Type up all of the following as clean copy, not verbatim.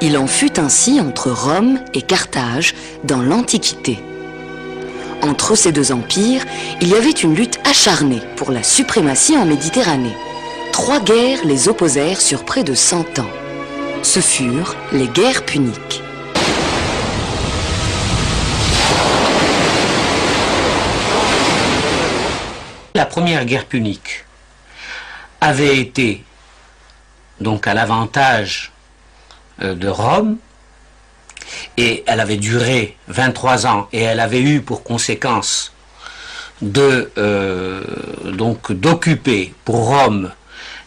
Il en fut ainsi entre Rome et Carthage dans l'Antiquité. Entre ces deux empires, il y avait une lutte acharnée pour la suprématie en Méditerranée. 3 guerres les opposèrent sur près de 100 ans. Ce furent les guerres puniques. La première guerre punique avait été donc à l'avantage de Rome, et elle avait duré 23 ans, et elle avait eu pour conséquence d'occuper pour Rome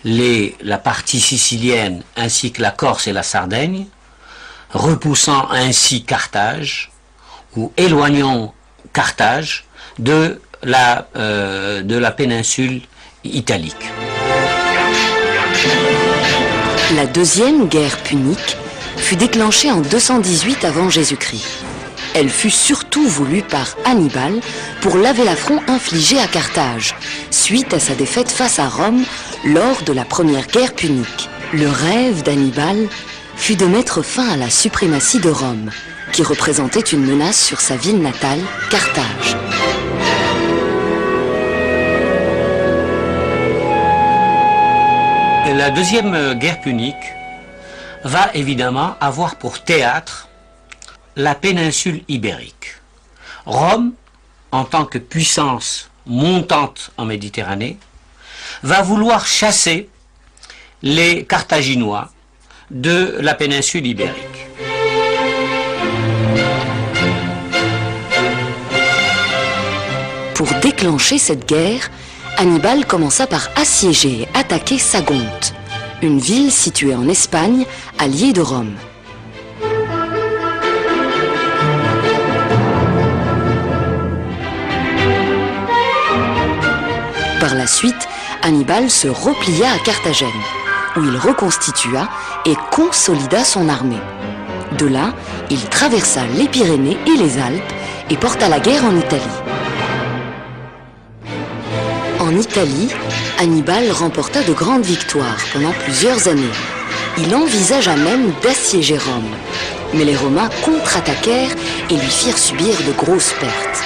la partie sicilienne ainsi que la Corse et la Sardaigne, repoussant ainsi Carthage, ou éloignant Carthage de la péninsule italique. La deuxième guerre punique fut déclenchée en 218 avant Jésus-Christ. Elle fut surtout voulue par Hannibal pour laver l'affront infligé à Carthage, suite à sa défaite face à Rome lors de la première guerre punique. Le rêve d'Hannibal fut de mettre fin à la suprématie de Rome, qui représentait une menace sur sa ville natale, Carthage. La deuxième guerre punique va évidemment avoir pour théâtre la péninsule ibérique. Rome, en tant que puissance montante en Méditerranée, va vouloir chasser les Carthaginois de la péninsule ibérique. Pour déclencher cette guerre, Hannibal commença par assiéger et attaquer Sagonte, une ville située en Espagne, alliée de Rome. Par la suite, Hannibal se replia à Carthagène, où il reconstitua et consolida son armée. De là, il traversa les Pyrénées et les Alpes et porta la guerre en Italie. En Italie, Hannibal remporta de grandes victoires pendant plusieurs années. Il envisagea même d'assiéger Rome. Mais les Romains contre-attaquèrent et lui firent subir de grosses pertes.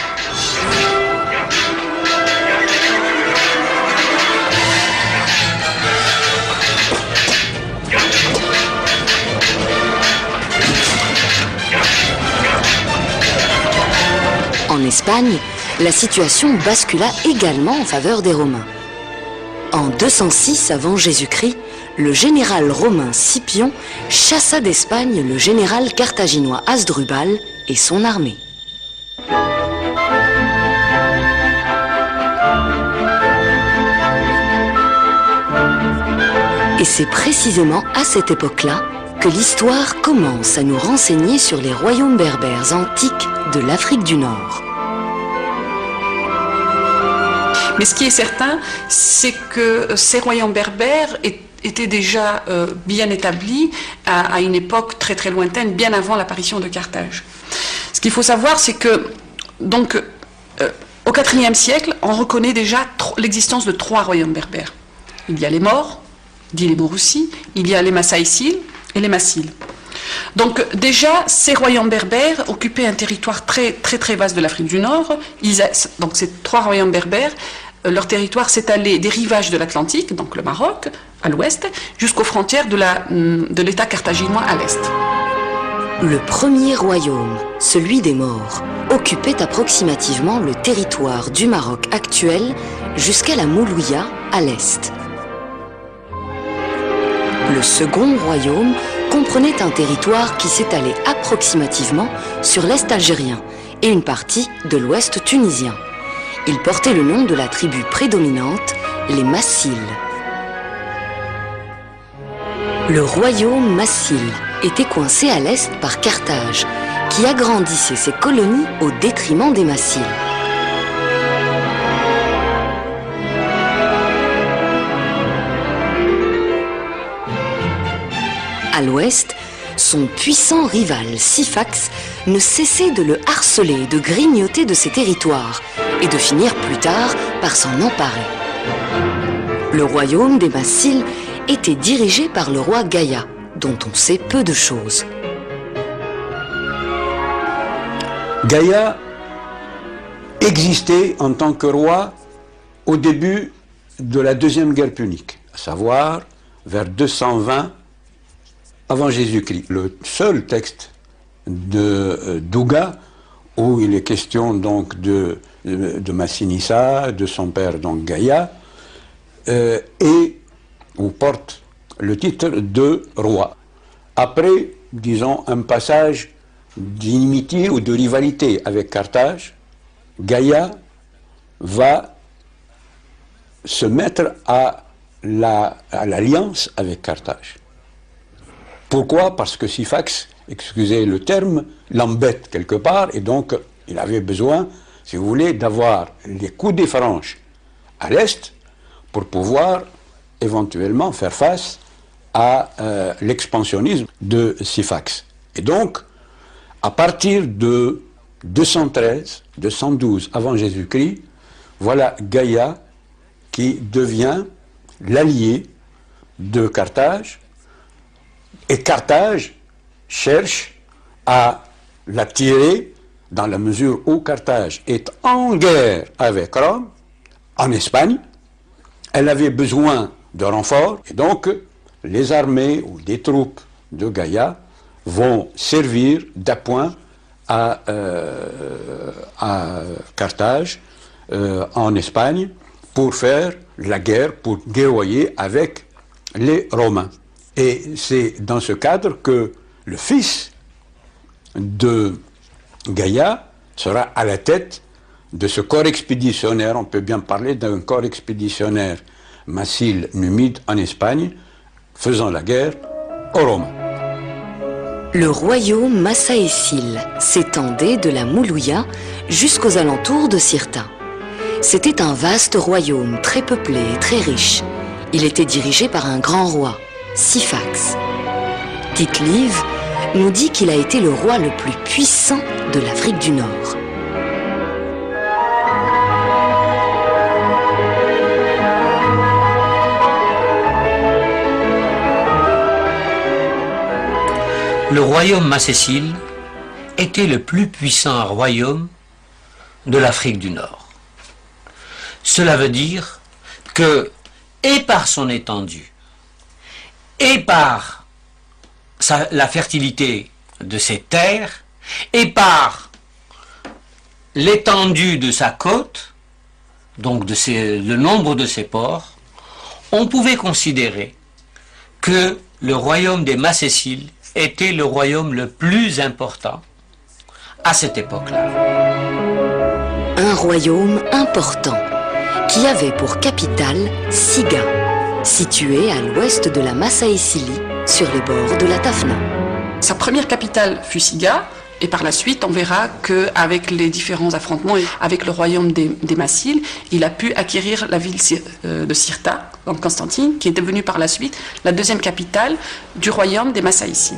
En Espagne, la situation bascula également en faveur des Romains. En 206 avant Jésus-Christ, le général romain Scipion chassa d'Espagne le général carthaginois Hasdrubal et son armée. Et c'est précisément à cette époque-là que l'histoire commence à nous renseigner sur les royaumes berbères antiques de l'Afrique du Nord. Mais ce qui est certain, c'est que ces royaumes berbères étaient déjà bien établis à une époque très très lointaine, bien avant l'apparition de Carthage. Ce qu'il faut savoir, c'est que donc, au IVe siècle, on reconnaît déjà l'existence de 3 royaumes berbères. Il y a les Maures, dit les Mauroussi, il y a les Massaïciles et les Massiles. Donc déjà, ces royaumes berbères occupaient un territoire très très très vaste de l'Afrique du Nord. Donc ces 3 royaumes berbères, leur territoire s'étalait des rivages de l'Atlantique, donc le Maroc, à l'ouest, jusqu'aux frontières de l'État carthaginois à l'est. Le premier royaume, celui des Maures, occupait approximativement le territoire du Maroc actuel jusqu'à la Moulouya à l'est. Le second royaume comprenait un territoire qui s'étalait approximativement sur l'est algérien et une partie de l'ouest tunisien. Il portait le nom de la tribu prédominante, les Massiles. Le royaume Massile était coincé à l'est par Carthage, qui agrandissait ses colonies au détriment des Massiles. À l'ouest, son puissant rival Syphax ne cessait de le harceler et de grignoter de ses territoires et de finir plus tard par s'en emparer. Le royaume des Massiles était dirigé par le roi Gaïa, dont on sait peu de choses. Gaïa existait en tant que roi au début de la deuxième guerre punique, à savoir vers 220 avant Jésus-Christ. Le seul texte de d'Ouga où il est question donc de Massinissa, de son père donc Gaïa, et où porte le titre de roi. Après, disons, un passage d'inimitié ou de rivalité avec Carthage, Gaïa va se mettre à l'alliance avec Carthage. Pourquoi? Parce que Syphax, excusez le terme, l'embête quelque part, et donc il avait besoin, si vous voulez, d'avoir les coups des franches à l'est pour pouvoir éventuellement faire face à l'expansionnisme de Syphax. Et donc, à partir de 213, 212 avant Jésus-Christ, voilà Gaïa qui devient l'allié de Carthage, et Carthage cherche à l'attirer dans la mesure où Carthage est en guerre avec Rome, en Espagne. Elle avait besoin de renforts, et donc les armées ou des troupes de Gaïa vont servir d'appoint à Carthage, en Espagne, pour faire la guerre, pour guerroyer avec les Romains. Et c'est dans ce cadre que le fils de Gaïa sera à la tête de ce corps expéditionnaire. On peut bien parler d'un corps expéditionnaire massile numide en Espagne, faisant la guerre aux Romains. Le royaume Massaécile s'étendait de la Moulouya jusqu'aux alentours de Cirta. C'était un vaste royaume très peuplé et très riche. Il était dirigé par un grand roi, Syphax. Tite-Live nous dit qu'il a été le roi le plus puissant de l'Afrique du Nord. Le royaume Massécile était le plus puissant royaume de l'Afrique du Nord. Cela veut dire que, et par son étendue, et par la fertilité de ses terres, et par l'étendue de sa côte, donc le nombre de ses ports, on pouvait considérer que le royaume des Masséciles était le royaume le plus important à cette époque-là. Un royaume important qui avait pour capitale Siga, située à l'ouest de la Massaécilie, sur les bords de la Tafna. Sa première capitale fut Siga, et par la suite, on verra qu'avec les différents affrontements avec le royaume des Massiles, il a pu acquérir la ville de Cirta, donc Constantine, qui est devenue par la suite la deuxième capitale du royaume des Massaéciles.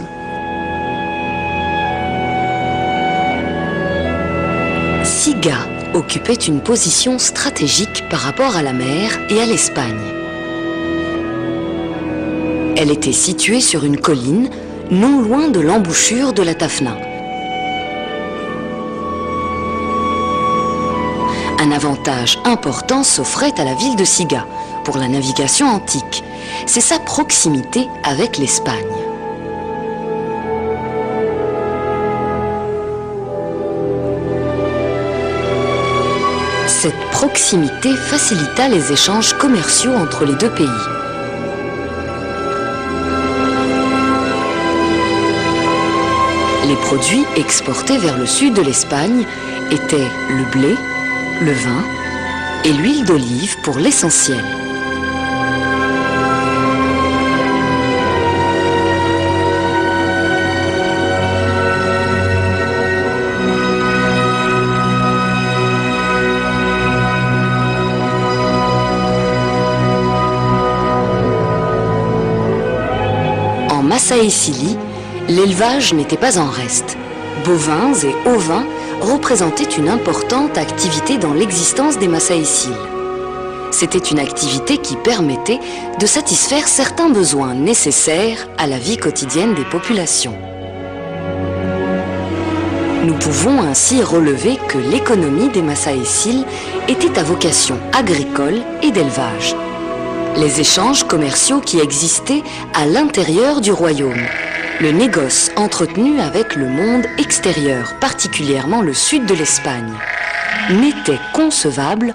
Siga occupait une position stratégique par rapport à la mer et à l'Espagne. Elle était située sur une colline, non loin de l'embouchure de la Tafna. Un avantage important s'offrait à la ville de Siga pour la navigation antique. C'est sa proximité avec l'Espagne. Cette proximité facilita les échanges commerciaux entre les deux pays. Les produits exportés vers le sud de l'Espagne étaient le blé, le vin et l'huile d'olive pour l'essentiel. En Massaécilie, l'élevage n'était pas en reste. Bovins et ovins représentaient une importante activité dans l'existence des Massaéciles. C'était une activité qui permettait de satisfaire certains besoins nécessaires à la vie quotidienne des populations. Nous pouvons ainsi relever que l'économie des Massaéciles était à vocation agricole et d'élevage. Les échanges commerciaux qui existaient à l'intérieur du royaume, le négoce entretenu avec le monde extérieur, particulièrement le sud de l'Espagne, n'étaient concevables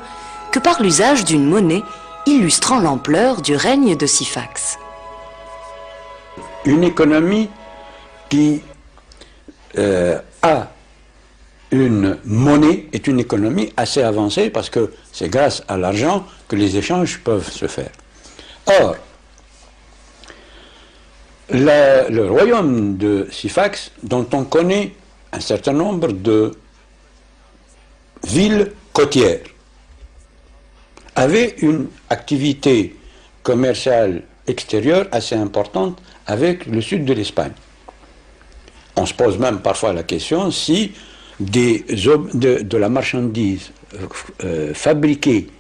que par l'usage d'une monnaie illustrant l'ampleur du règne de Syphax. Une économie qui a une monnaie est une économie assez avancée parce que c'est grâce à l'argent que les échanges peuvent se faire. Or, le royaume de Syphax, dont on connaît un certain nombre de villes côtières, avait une activité commerciale extérieure assez importante avec le sud de l'Espagne. On se pose même parfois la question si de la marchandise fabriquée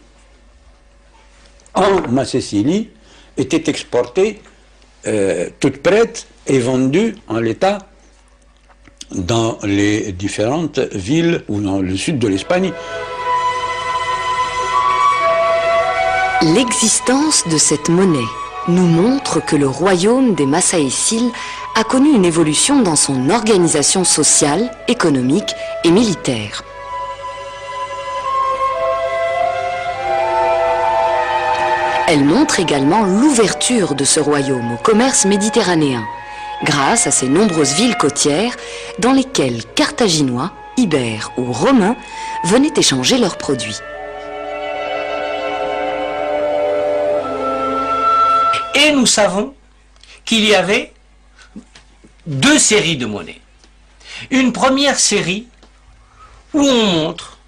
en Macécile était exportée toute prête et vendue en l'état dans les différentes villes ou dans le sud de l'Espagne. L'existence de cette monnaie nous montre que le royaume des Massaéciles a connu une évolution dans son organisation sociale, économique et militaire. Elle montre également l'ouverture de ce royaume au commerce méditerranéen, grâce à ses nombreuses villes côtières dans lesquelles Carthaginois, Ibères ou Romains venaient échanger leurs produits. Et nous savons qu'il y avait deux séries de monnaies. Une première série où on montre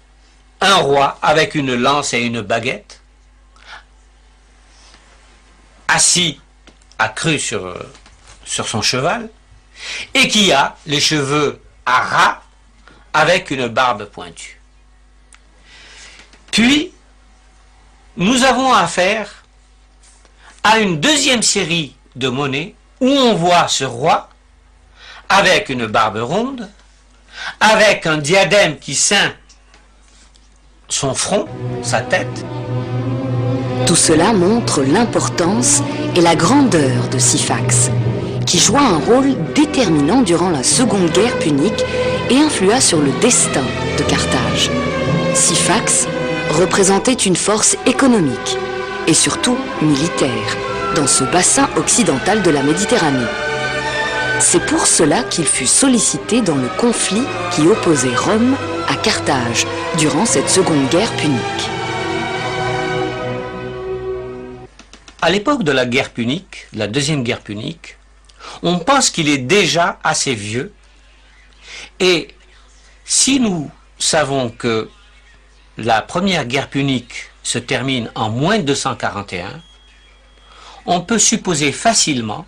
un roi avec une lance et une baguette, assis, accru sur son cheval, et qui a les cheveux à ras avec une barbe pointue. Puis, nous avons affaire à une deuxième série de monnaies où on voit ce roi avec une barbe ronde, avec un diadème qui ceint son front, sa tête. Tout cela montre l'importance et la grandeur de Syphax, qui joua un rôle déterminant durant la Seconde Guerre punique et influa sur le destin de Carthage. Syphax représentait une force économique et surtout militaire dans ce bassin occidental de la Méditerranée. C'est pour cela qu'il fut sollicité dans le conflit qui opposait Rome à Carthage durant cette Seconde Guerre punique. À l'époque de la guerre punique, la deuxième guerre punique, on pense qu'il est déjà assez vieux. Et si nous savons que la première guerre punique se termine en moins de 241, on peut supposer facilement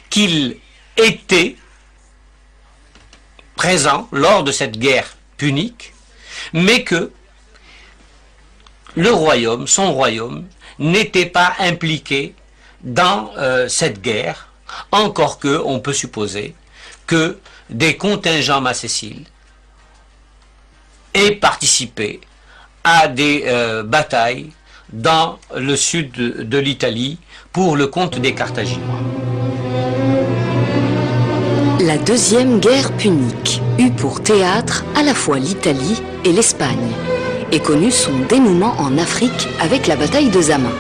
qu'il était présent lors de cette guerre punique, mais que le royaume, son royaume, n'était pas impliqué dans cette guerre, encore que on peut supposer que des contingents macéciles aient participé à des batailles dans le sud de l'Italie pour le compte des Carthaginois. La deuxième guerre punique eut pour théâtre à la fois l'Italie et l'Espagne et connut son dénouement en Afrique avec la bataille de Zama.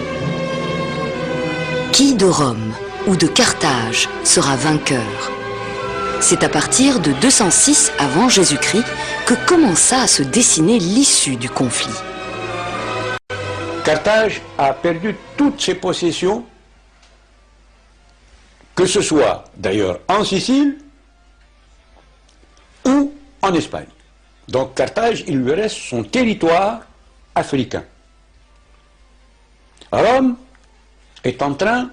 Qui de Rome ou de Carthage sera vainqueur? C'est à partir de 206 avant Jésus-Christ que commença à se dessiner l'issue du conflit. Carthage a perdu toutes ses possessions, que ce soit d'ailleurs en Sicile ou en Espagne. Donc Carthage, il lui reste son territoire africain. Rome est en train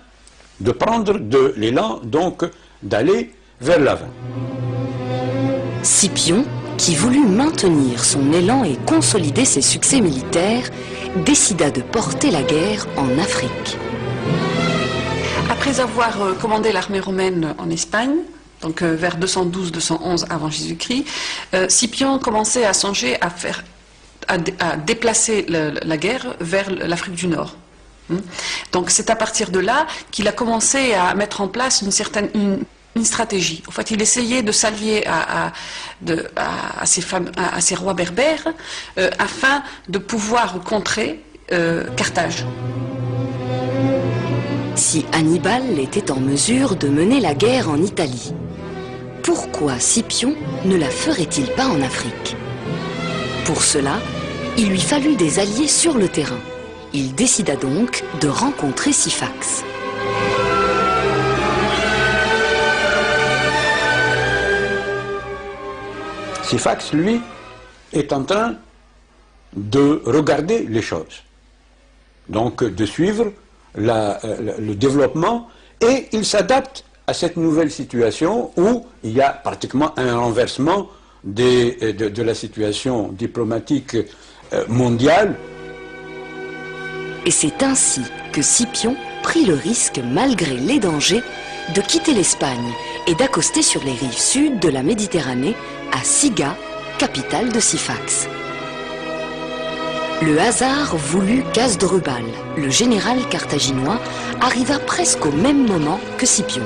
de prendre de l'élan, donc d'aller vers l'avant. Scipion, qui voulut maintenir son élan et consolider ses succès militaires, décida de porter la guerre en Afrique. Après avoir commandé l'armée romaine en Espagne, donc vers 212-211 avant Jésus-Christ, Scipion commençait à songer à déplacer la guerre vers l'Afrique du Nord. Donc c'est à partir de là qu'il a commencé à mettre en place une stratégie. En fait, il essayait de s'allier à ces rois berbères afin de pouvoir contrer Carthage. Si Hannibal était en mesure de mener la guerre en Italie, pourquoi Scipion ne la ferait-il pas en Afrique? Pour cela, il lui fallut des alliés sur le terrain. Il décida donc de rencontrer Syphax. Syphax, lui, est en train de regarder les choses, donc de suivre le développement, et il s'adapte à cette nouvelle situation où il y a pratiquement un renversement de la situation diplomatique mondiale. Et c'est ainsi que Scipion prit le risque, malgré les dangers, de quitter l'Espagne et d'accoster sur les rives sud de la Méditerranée à Siga, capitale de Syphax. Le hasard voulut qu'Hasdrubal, le général carthaginois, arriva presque au même moment que Scipion.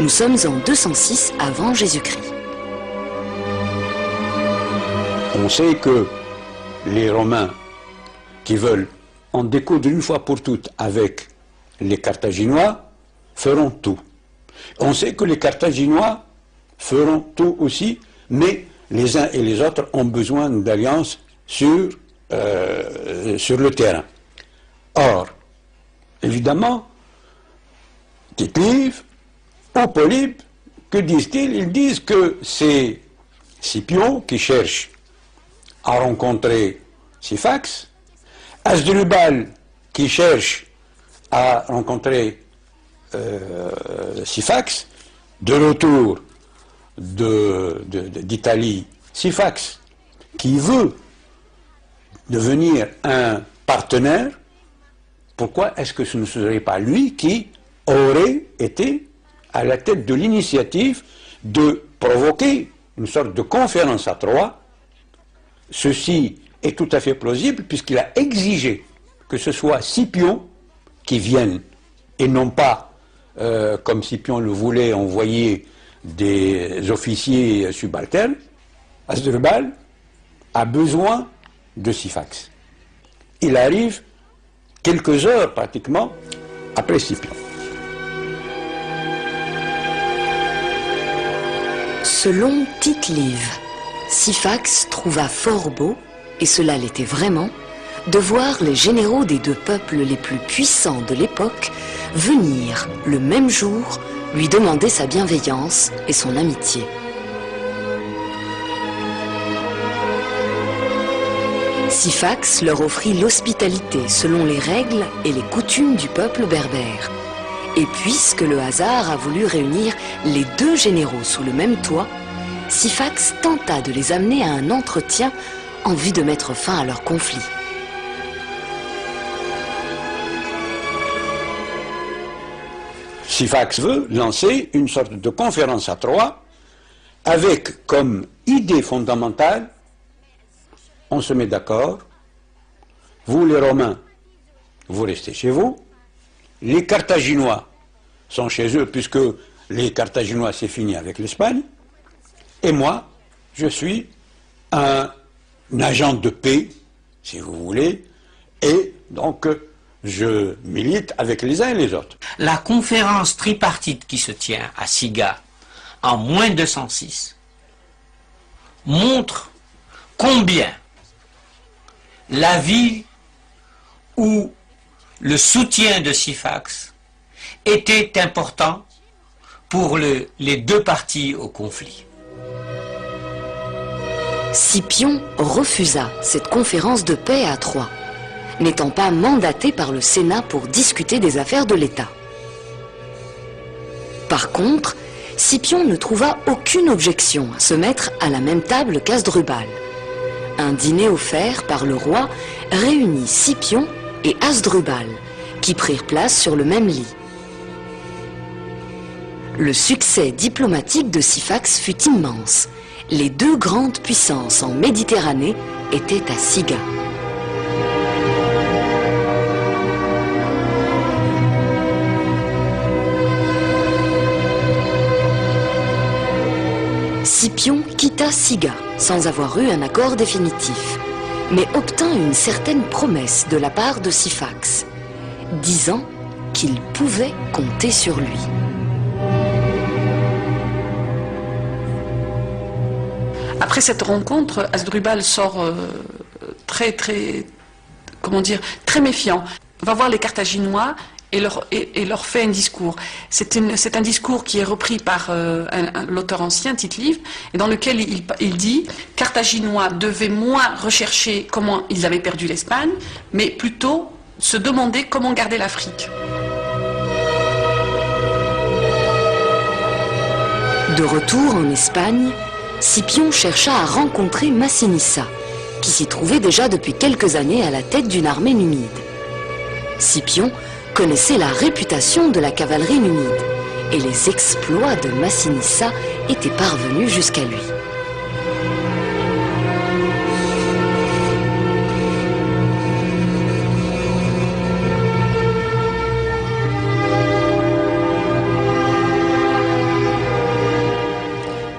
Nous sommes en 206 avant Jésus-Christ. On sait que les Romains qui veulent en découdre une fois pour toutes avec les Carthaginois feront tout. On sait que les Carthaginois feront tout aussi, mais les uns et les autres ont besoin d'alliances sur le terrain. Or, évidemment, Tite-Live ou Polybe, que disent-ils? Ils disent que c'est Scipion qui cherche à rencontrer Syphax, Hasdrubal qui cherche à rencontrer Syphax, de retour d'Italie, Syphax qui veut devenir un partenaire. Pourquoi est-ce que ce ne serait pas lui qui aurait été à la tête de l'initiative de provoquer une sorte de conférence à Troie? Ceci est tout à fait plausible puisqu'il a exigé que ce soit Scipion qui vienne et non pas, comme Scipion le voulait, envoyer des officiers subalternes. Hasdrubal a besoin de Syphax. Il arrive quelques heures pratiquement après Scipion. Selon Tite-Live, Syphax trouva fort beau, et cela l'était vraiment, de voir les généraux des deux peuples les plus puissants de l'époque venir, le même jour, lui demander sa bienveillance et son amitié. Syphax leur offrit l'hospitalité selon les règles et les coutumes du peuple berbère. Et puisque le hasard a voulu réunir les deux généraux sous le même toit, Syphax tenta de les amener à un entretien en vue de mettre fin à leur conflit. Syphax veut lancer une sorte de conférence à Troie avec comme idée fondamentale: on se met d'accord, vous les Romains, vous restez chez vous, les Carthaginois sont chez eux puisque les Carthaginois c'est fini avec l'Espagne, et moi je suis un agent de paix, si vous voulez, et donc je milite avec les uns et les autres. La conférence tripartite qui se tient à Siga en moins 206 montre combien la ville où le soutien de Syphax était important pour les deux parties au conflit. Scipion refusa cette conférence de paix à Troie, n'étant pas mandaté par le Sénat pour discuter des affaires de l'État. Par contre, Scipion ne trouva aucune objection à se mettre à la même table qu'Hasdrubal. Un dîner offert par le roi réunit Scipion et Hasdrubal, qui prirent place sur le même lit. Le succès diplomatique de Syphax fut immense. Les deux grandes puissances en Méditerranée étaient à Siga. Scipion quitta Siga sans avoir eu un accord définitif, mais obtint une certaine promesse de la part de Syphax, disant qu'il pouvait compter sur lui. Après cette rencontre, Hasdrubal sort très méfiant. Va voir les Carthaginois et leur fait un discours. C'est un discours qui est repris par l'auteur ancien, Tite-Live, et dans lequel il dit « Carthaginois devaient moins rechercher comment ils avaient perdu l'Espagne, mais plutôt se demander comment garder l'Afrique. » De retour en Espagne, Scipion chercha à rencontrer Massinissa, qui s'y trouvait déjà depuis quelques années à la tête d'une armée numide. Scipion connaissait la réputation de la cavalerie numide, et les exploits de Massinissa étaient parvenus jusqu'à lui.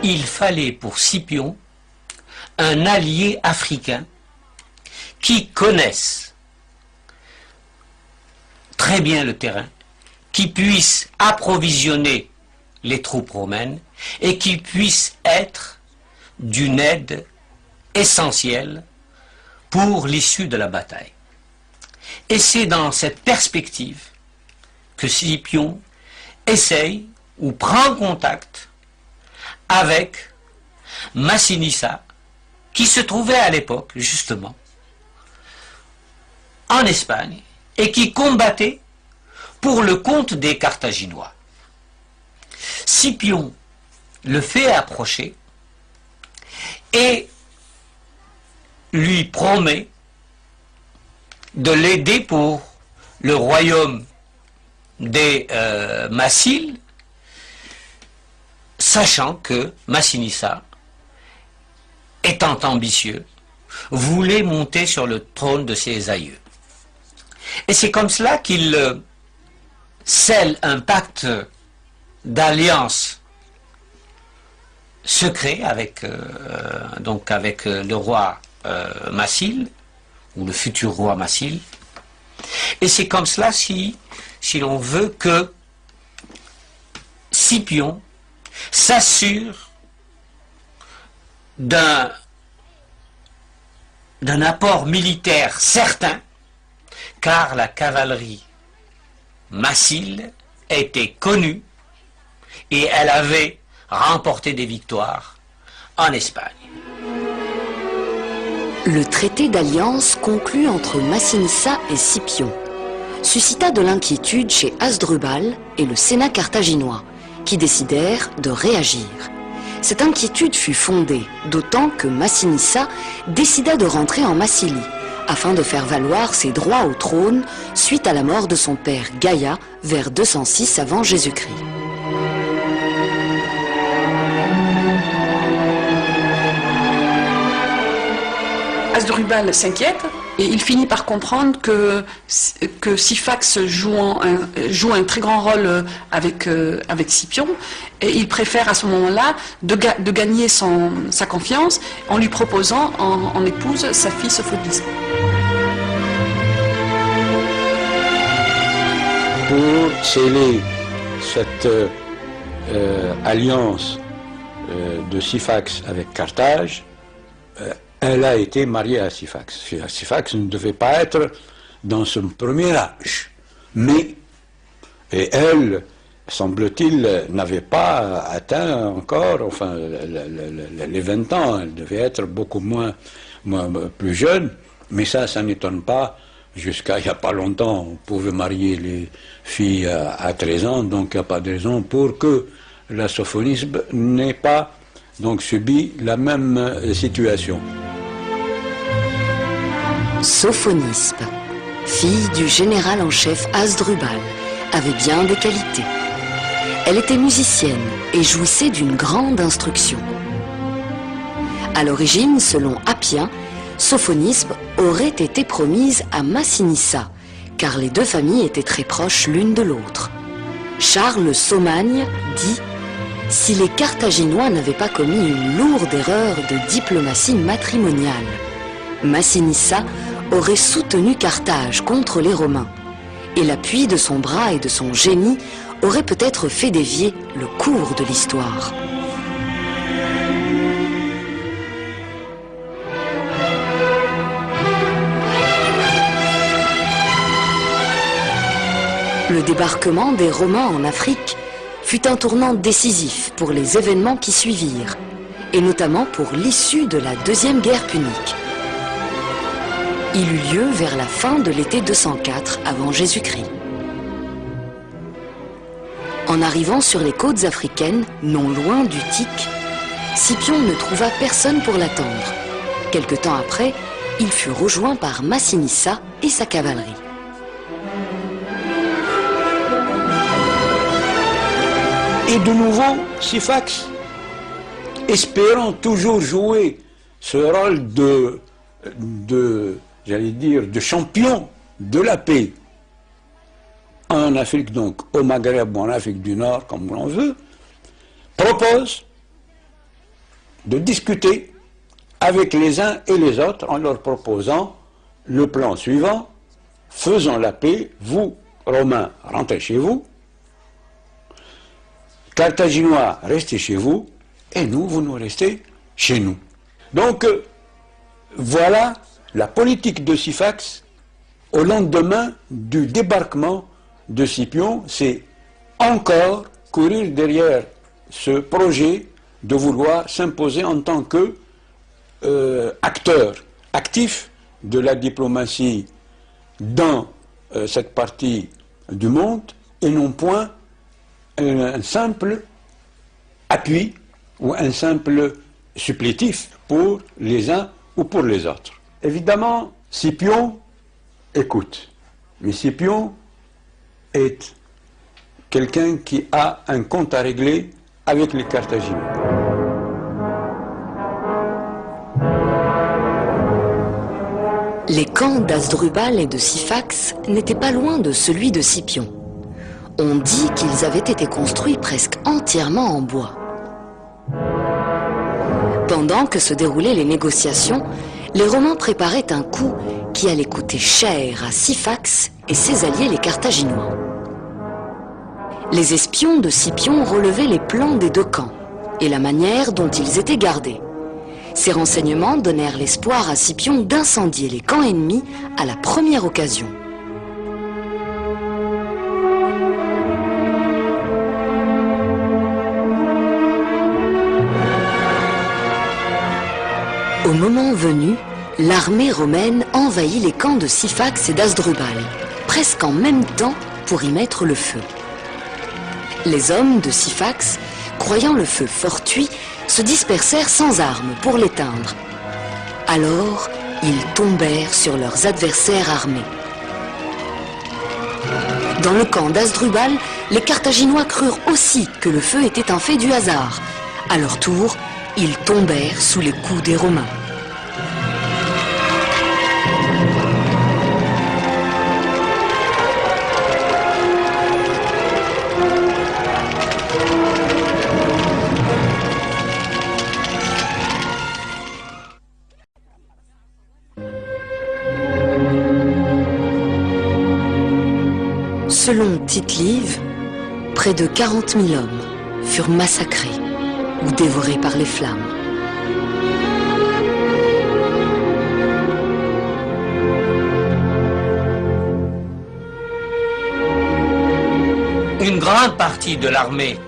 Il fallait pour Scipion un allié africain qui connaisse très bien le terrain, qui puisse approvisionner les troupes romaines et qui puisse être d'une aide essentielle pour l'issue de la bataille. Et c'est dans cette perspective que Scipion essaye ou prend contact avec Massinissa, qui se trouvait à l'époque, justement, en Espagne, et qui combattait pour le compte des Carthaginois. Scipion le fait approcher et lui promet de l'aider pour le royaume des Massiles, sachant que Massinissa, étant ambitieux, voulait monter sur le trône de ses aïeux. Et c'est comme cela qu'il scelle un pacte d'alliance secret avec le roi Massile, ou le futur roi Massile. Et c'est comme cela, si l'on veut, que Scipion s'assure d'un apport militaire certain, car la cavalerie massile était connue et elle avait remporté des victoires en Espagne. Le traité d'alliance conclu entre Massinissa et Scipion suscita de l'inquiétude chez Hasdrubal et le Sénat carthaginois, qui décidèrent de réagir. Cette inquiétude fut fondée, d'autant que Massinissa décida de rentrer en Massilie, afin de faire valoir ses droits au trône suite à la mort de son père Gaïa vers 206 avant Jésus-Christ. Hasdrubal s'inquiète et il finit par comprendre que Syphax joue un très grand rôle avec Scipion, et il préfère à ce moment-là de gagner sa confiance en lui proposant en épouse sa fille Sophonisbe. Pour sceller cette alliance de Syphax avec Carthage, elle a été mariée à Syphax. Syphax ne devait pas être dans son premier âge, mais elle, semble-t-il, n'avait pas atteint encore les 20 ans. Elle devait être beaucoup plus jeune, mais ça n'étonne pas. Jusqu'à il n'y a pas longtemps, on pouvait marier les filles à 13 ans, donc il n'y a pas de raison pour que la Sophonisbe n'ait pas donc subi la même situation. Sophonisbe, fille du général en chef Hasdrubal, avait bien des qualités. Elle était musicienne et jouissait d'une grande instruction. À l'origine, selon Appien, Sophonisbe aurait été promise à Massinissa, car les deux familles étaient très proches l'une de l'autre. Charles Saumagne dit « Si les Carthaginois n'avaient pas commis une lourde erreur de diplomatie matrimoniale, Massinissa aurait soutenu Carthage contre les Romains, et l'appui de son bras et de son génie aurait peut-être fait dévier le cours de l'histoire. » Le débarquement des Romains en Afrique fut un tournant décisif pour les événements qui suivirent, et notamment pour l'issue de la Deuxième Guerre punique. Il eut lieu vers la fin de l'été 204 avant Jésus-Christ. En arrivant sur les côtes africaines, non loin d'Utique, Scipion ne trouva personne pour l'attendre. Quelque temps après, il fut rejoint par Massinissa et sa cavalerie. Et de nouveau, Syphax, espérant toujours jouer ce rôle j'allais dire, de champion de la paix, en Afrique donc, au Maghreb ou en Afrique du Nord, comme l'on veut, propose de discuter avec les uns et les autres en leur proposant le plan suivant: faisons la paix, vous, Romains, rentrez chez vous, Carthaginois, restez chez vous, et nous, vous nous restez chez nous. Donc, voilà la politique de Syphax au lendemain du débarquement de Scipion. C'est encore courir derrière ce projet de vouloir s'imposer en tant que acteur actif de la diplomatie dans cette partie du monde, et non point un simple appui ou un simple supplétif pour les uns ou pour les autres. Évidemment, Scipion écoute, mais Scipion est quelqu'un qui a un compte à régler avec les Carthaginois. Les camps d'Hasdrubal et de Syphax n'étaient pas loin de celui de Scipion. On dit qu'ils avaient été construits presque entièrement en bois. Pendant que se déroulaient les négociations, les Romains préparaient un coup qui allait coûter cher à Syphax et ses alliés les Carthaginois. Les espions de Scipion relevaient les plans des deux camps et la manière dont ils étaient gardés. Ces renseignements donnèrent l'espoir à Scipion d'incendier les camps ennemis à la première occasion. Au moment venu, l'armée romaine envahit les camps de Syphax et d'Hasdrubal, presque en même temps pour y mettre le feu. Les hommes de Syphax, croyant le feu fortuit, se dispersèrent sans armes pour l'éteindre. Alors, ils tombèrent sur leurs adversaires armés. Dans le camp d'Hasdrubal, les Carthaginois crurent aussi que le feu était un fait du hasard. À leur tour, ils tombèrent sous les coups des Romains. Selon Tite-Live, près de 40 000 hommes furent massacrés ou dévorés par les flammes. Une grande partie de l'armée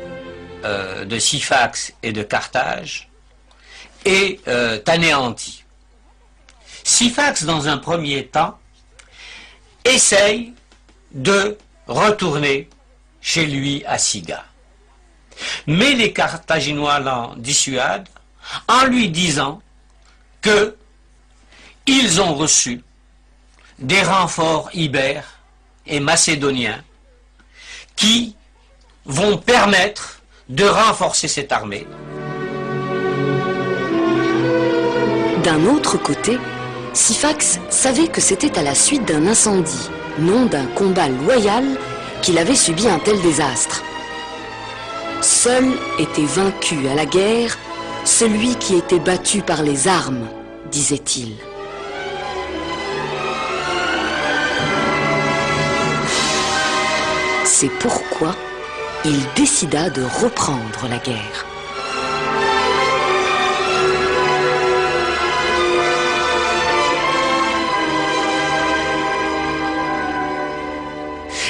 de Syphax et de Carthage est anéantie. Syphax, dans un premier temps, essaye de retourner chez lui à Siga. Mais les Carthaginois l'en dissuadent en lui disant que ils ont reçu des renforts ibères et macédoniens qui vont permettre de renforcer cette armée. D'un autre côté, Syphax savait que c'était à la suite d'un incendie, non d'un combat loyal, qu'il avait subi un tel désastre. Seul était vaincu à la guerre celui qui était battu par les armes, disait-il. C'est pourquoi il décida de reprendre la guerre.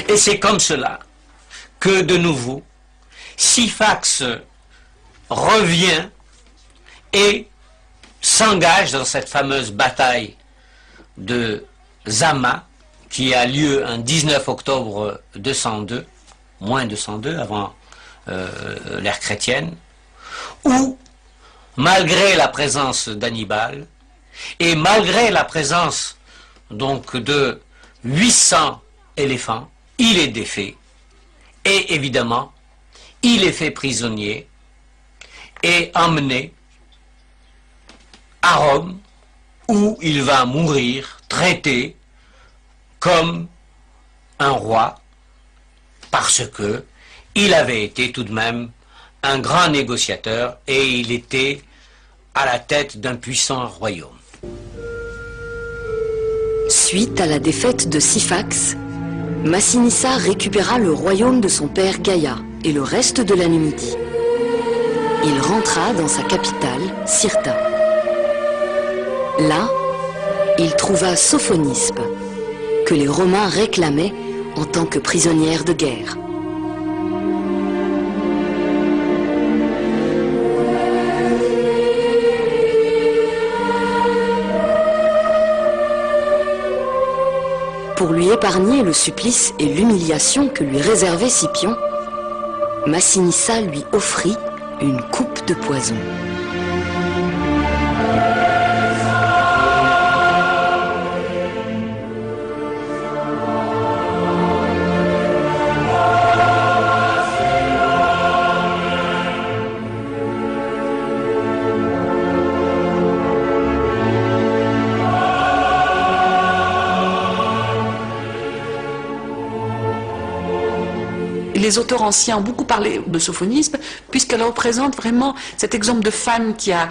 Et c'est comme cela que, de nouveau, Syphax revient et s'engage dans cette fameuse bataille de Zama, qui a lieu un 19 octobre 202, moins 202 avant l'ère chrétienne, où, malgré la présence d'Hannibal, et malgré la présence donc de 800 éléphants, il est défait, et évidemment, il est fait prisonnier et emmené à Rome, où il va mourir traité comme un roi, parce que il avait été tout de même un grand négociateur et il était à la tête d'un puissant royaume. Suite à la défaite de Syphax, Massinissa récupéra le royaume de son père Gaïa et le reste de la Numidie. Il rentra dans sa capitale, Cirta. Là, il trouva Sophonispe, que les Romains réclamaient en tant que prisonnière de guerre. Pour lui épargner le supplice et l'humiliation que lui réservait Scipion, Massinissa lui offrit une coupe de poison. Les auteurs anciens ont beaucoup parlé de Sophonispe, puisqu'elle représente vraiment cet exemple de femme qui a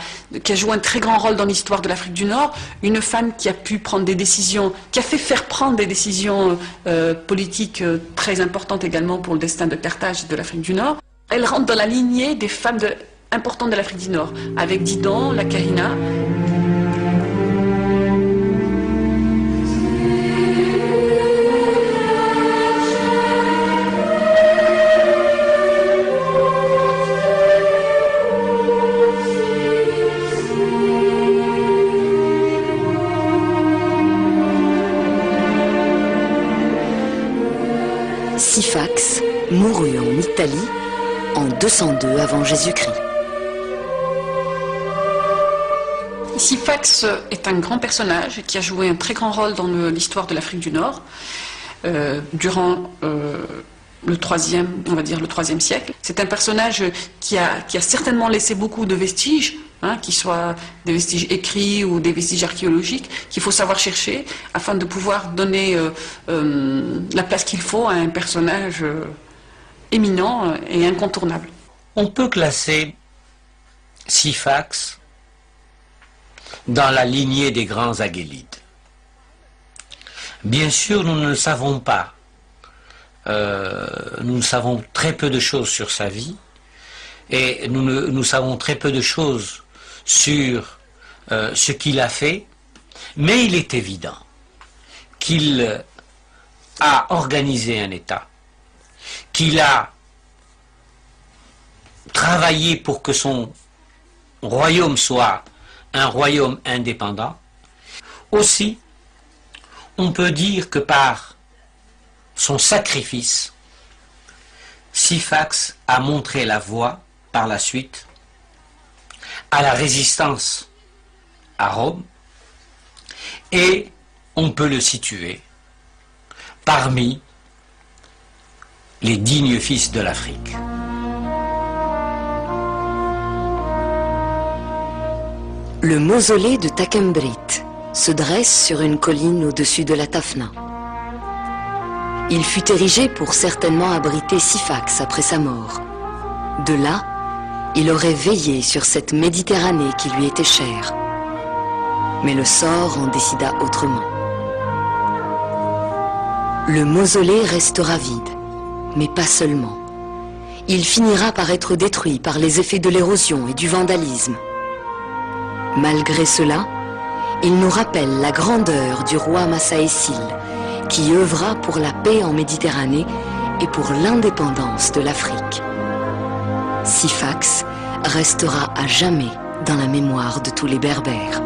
joué un très grand rôle dans l'histoire de l'Afrique du Nord, une femme qui a pu prendre des décisions, qui a fait faire prendre des décisions politiques très importantes également pour le destin de Carthage et de l'Afrique du Nord. Elle rentre dans la lignée des femmes importantes de l'Afrique du Nord, avec Didon, la Kahina. Syphax mourut en Italie en 202 avant Jésus-Christ. Syphax est un grand personnage qui a joué un très grand rôle dans l'histoire de l'Afrique du Nord durant le troisième, on va dire le IIIe siècle. C'est un personnage qui a certainement laissé beaucoup de vestiges, qu'ils soient des vestiges écrits ou des vestiges archéologiques, qu'il faut savoir chercher afin de pouvoir donner la place qu'il faut à un personnage éminent et incontournable. On peut classer Syphax dans la lignée des grands Agélides. Bien sûr, nous ne le savons pas. Nous savons très peu de choses sur sa vie et nous savons très peu de choses sur ce qu'il a fait, mais il est évident qu'il a organisé un État, qu'il a travaillé pour que son royaume soit un royaume indépendant. Aussi, on peut dire que par son sacrifice, Syphax a montré la voie par la suite à la résistance à Rome, et on peut le situer parmi les dignes fils de l'Afrique. Le mausolée de Takembrit se dresse sur une colline au-dessus de la Tafna. Il fut érigé pour certainement abriter Syphax après sa mort. De là, il aurait veillé sur cette Méditerranée qui lui était chère. Mais le sort en décida autrement. Le mausolée restera vide, mais pas seulement. Il finira par être détruit par les effets de l'érosion et du vandalisme. Malgré cela, il nous rappelle la grandeur du roi Massaésil, qui œuvra pour la paix en Méditerranée et pour l'indépendance de l'Afrique. Syphax restera à jamais dans la mémoire de tous les Berbères.